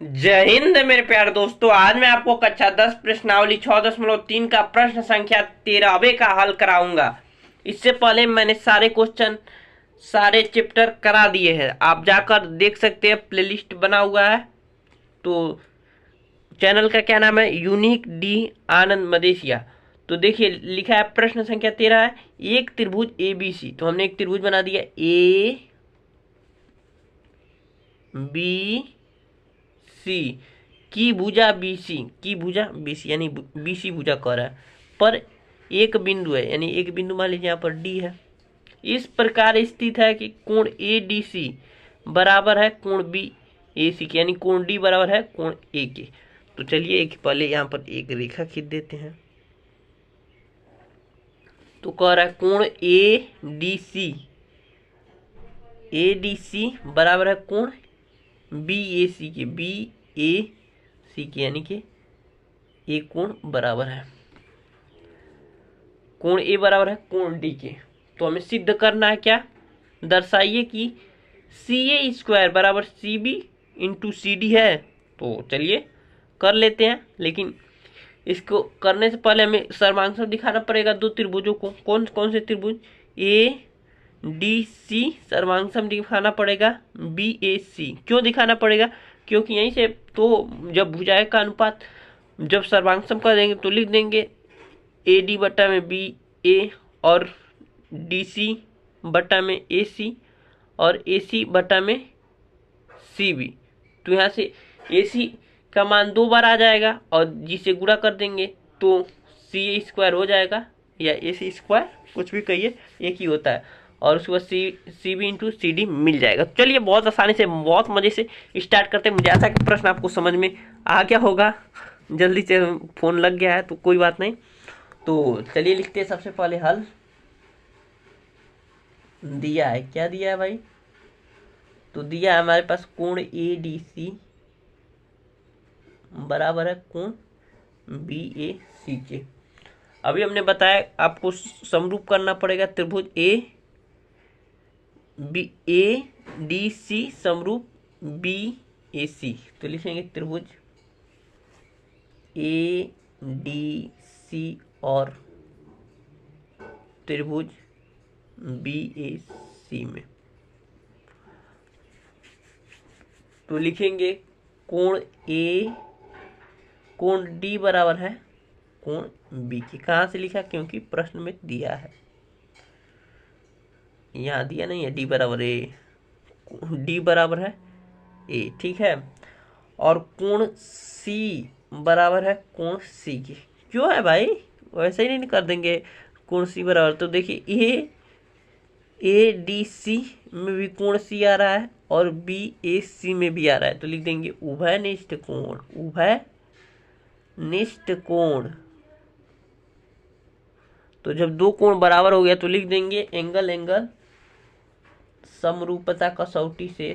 जय हिंद मेरे प्यारे दोस्तों। आज मैं आपको कक्षा 10 प्रश्नावली 6.3 का प्रश्न संख्या 13 का हल कराऊंगा। इससे पहले मैंने सारे क्वेश्चन सारे चैप्टर करा दिए हैं, आप जाकर देख सकते हैं, प्लेलिस्ट बना हुआ है। तो चैनल का क्या नाम है? यूनिक डी आनंद मदेशिया। तो देखिए लिखा है प्रश्न संख्या 13 है, एक त्रिभुज ए बी सी। तो हमने एक त्रिभुज बना दिया ए बी सी की भुजा बीसी, की भुजा बीसी यानी बीसी भुजा कह रहा है, पर एक बिंदु है, यानी एक बिंदु मान लीजिए यहाँ पर डी है। इस प्रकार स्थित है कि कोण ए डी सी बराबर है कोण बी ए सी के, यानी कोण डी बराबर है कोण ए के। तो चलिए एक पहले यहाँ पर एक रेखा खींच देते हैं। तो कह रहा है कोण ए डी सी बराबर है कोण बी ए सी के, बी ए सी के, यानी कि ए कोण बराबर है, कोण ए बराबर है कोण डी के। तो हमें सिद्ध करना है क्या? दर्शाइए कि सी ए स्क्वायर बराबर C B into C D है। तो चलिए कर लेते हैं, लेकिन इसको करने से पहले हमें सर्वांशम दिखाना पड़ेगा दो त्रिभुजों को। कौन कौन से त्रिभुज? ए डी सी सर्वांशम दिखाना पड़ेगा बी ए सी। क्यों दिखाना पड़ेगा? क्योंकि यहीं से तो जब भुजाएं का अनुपात जब सर्वांशम कर देंगे तो लिख देंगे ए डी बटा में बी ए और डी सी बटा में ए सी और ए सी बटा में सी बी। तो यहाँ से ए सी का मान 2 बार आ जाएगा और जिसे गुणा कर देंगे तो सी ए स्क्वायर हो जाएगा, या ए सी स्क्वायर, कुछ भी कहिए, एक ही होता है। और उसके बाद C B into C D मिल जाएगा। चलिए बहुत आसानी से बहुत मजे से स्टार्ट करते हैं। मुझे आशा है कि प्रश्न आपको समझ में आ गया होगा, जल्दी से फोन लग गया है तो कोई बात नहीं। तो चलिए लिखते हैं सबसे पहले हल। दिया है, क्या दिया है भाई? तो दिया है हमारे पास कोण ए डी सी बराबर है कोण बी ए सी के। अभी हमने बताया आपको समरूप करना पड़ेगा त्रिभुज ए डी सी समरूप बी ए सी। तो लिखेंगे त्रिभुज ए डी सी और त्रिभुज बी ए सी में। तो लिखेंगे कोण डी बराबर है कोण बी के। कहाँ से लिखा? क्योंकि प्रश्न में दिया है, यहाँ दिया नहीं है डी बराबर ए, डी बराबर है ए, ठीक है। और कोण सी बराबर है कोण सी के। क्यों है भाई? वैसे ही नहीं कर देंगे कोण सी बराबर। तो देखिए ए डी सी में भी कोण सी आ रहा है और बी ए सी में भी आ रहा है। तो लिख देंगे उभयनिष्ठ कोण, उभयनिष्ठ कोण। तो जब दो कोण बराबर हो गया तो लिख देंगे एंगल समरूपता कसौटी से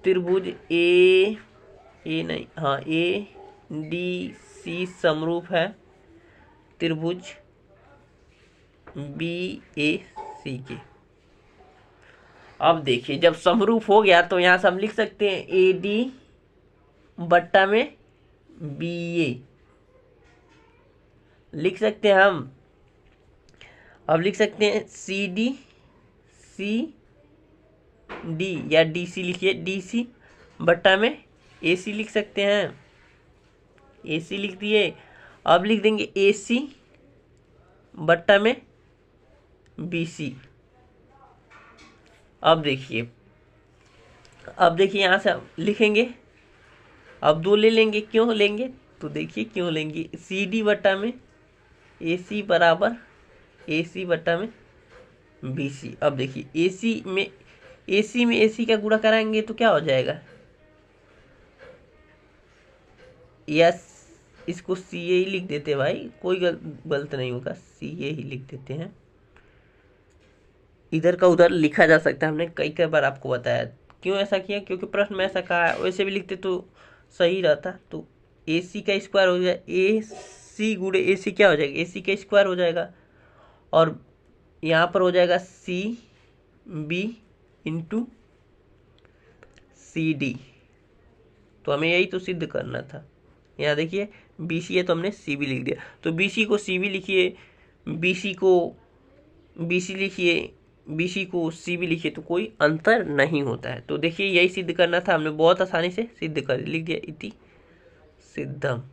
त्रिभुज ए डी सी समरूप है त्रिभुज बी ए सी के। अब देखिए जब समरूप हो गया तो यहां से हम लिख सकते हैं ए डी बट्टा में बी ए लिख सकते हैं हम। अब लिख सकते हैं सी डी या डी सी, लिखिए डी सी बट्टा में ए सी लिख सकते हैं, ए सी लिख दिए। अब लिख देंगे ए सी बट्टा में बी सी। अब देखिए यहाँ से हम लिखेंगे, अब 2 ले लेंगे। क्यों लेंगे? तो देखिए क्यों लेंगे, सी डी बट्टा में ए सी बराबर ए सी बट्टा में बी सी। अब देखिए ए सी में ए सी का गुणा कराएंगे तो क्या हो जाएगा? यस, इसको सी ए ही लिख देते भाई, कोई गलत नहीं होगा, सी ए ही लिख देते हैं। इधर का उधर लिखा जा सकता है, हमने कई बार आपको बताया। क्यों ऐसा किया? क्योंकि प्रश्न में ऐसा कहा है, वैसे भी लिखते तो सही रहता। तो ए सी का स्क्वायर हो जाए, ए सी गुणे ए सी क्या हो जाएगा? ए सी का स्क्वायर हो जाएगा। और यहाँ पर हो जाएगा CB इंटू CD। तो हमें यही तो सिद्ध करना था। यहाँ देखिए BC है तो हमने CB लिख दिया। तो BC को CB लिखिए, BC को BC लिखिए, BC को CB लिखिए, तो कोई अंतर नहीं होता है। तो देखिए यही सिद्ध करना था, हमने बहुत आसानी से सिद्ध कर लिख दिया, इति सिद्धम।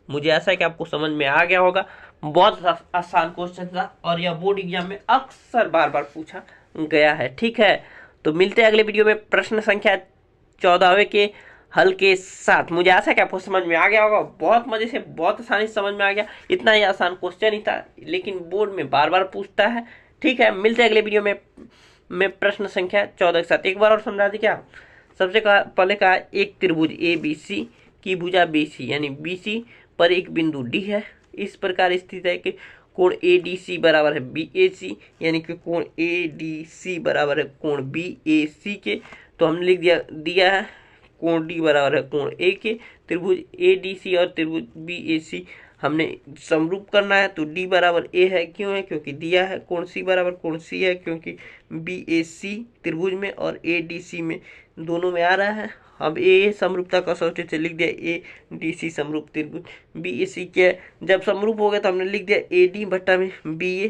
मुझे ऐसा है कि आपको समझ में आ गया होगा। बहुत आसान क्वेश्चन था और यह बोर्ड एग्जाम में अक्सर बार बार पूछा गया है। ठीक है, तो मिलते हैं अगले वीडियो में प्रश्न संख्या 14वें के हल के साथ। मुझे आशा है कि आपको समझ में आ गया होगा। बहुत मजे से, बहुत आसानी से समझ में आ गया। इतना ही आसान क्वेश्चन ही था, लेकिन बोर्ड में बार बार पूछता है। ठीक है, मिलते हैं अगले वीडियो में प्रश्न संख्या 14 के साथ। एक बार और समझा दी क्या। सबसे पहले कहा एक त्रिभुज ABC की भुजा BC यानी BC पर एक बिंदु D है, इस प्रकार स्थित है कि कोण ADC बराबर है BAC, यानी कि कोण ADC बराबर है कोण BAC के। तो हमने लिख दिया है कोण D बराबर है कोण A के। त्रिभुज ADC और त्रिभुज BAC हमने समरूप करना है, तो D बराबर A है, क्यों है, क्योंकि दिया है। कोण C बराबर कोण C है, क्योंकि BAC त्रिभुज में और ADC में दोनों में आ रहा है। अब ए समरूपता का सौटे से लिख दिया ADC समरूप त्रिभुज BAC के। जब समरूप हो गया तो हमने लिख दिया AD बट्टा में BA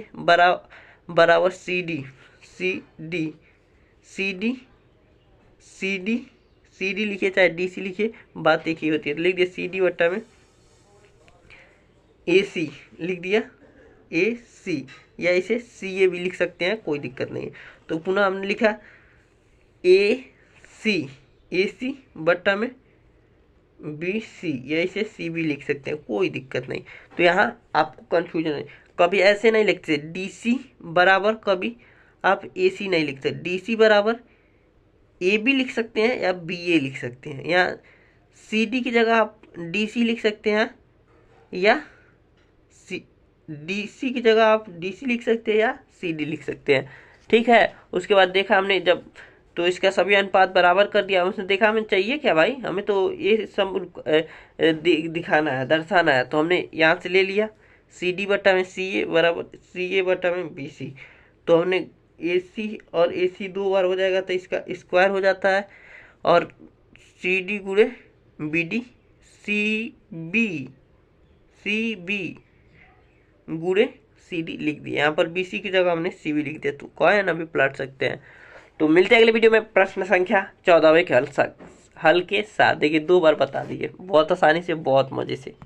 बराबर CD लिखिए चाहे DC लिखिए, बात एक ही होती है। तो लिख दिया CD बट्टा में AC, लिख दिया AC, या इसे CA भी लिख सकते हैं, कोई दिक्कत नहीं है। तो पुनः हमने लिखा AC बट्टा में BC, या इसे CB लिख सकते हैं, कोई दिक्कत नहीं। तो यहाँ आपको कंफ्यूजन है, कभी ऐसे नहीं लिखते DC बराबर, कभी आप AC नहीं लिखते। DC बराबर AB लिख सकते हैं या BA लिख सकते हैं, या CD की जगह आप DC लिख सकते हैं, या DC की जगह आप DC लिख सकते हैं या CD लिख सकते हैं। ठीक है, उसके बाद देखा हमने जब, तो इसका सभी अनुपात बराबर कर दिया। उसने देखा हमें चाहिए क्या भाई, हमें तो ये दिखाना है, दर्शाना है। तो हमने यहाँ से ले लिया CD बट्टा में CA बराबर CA बट्टा में BC। तो हमने AC और AC 2 बार हो जाएगा तो इसका स्क्वायर हो जाता है, और CD गुणे BD CB गुणे CD लिख दिया। यहाँ पर BC की जगह हमने CB लिख दिया। तो कॉइन अभी पलट सकते हैं। तो मिलते हैं अगले वीडियो में प्रश्न संख्या 14वें के हल के साथ। देखिए 2 बार बता दिए, बहुत आसानी से, बहुत मजे से।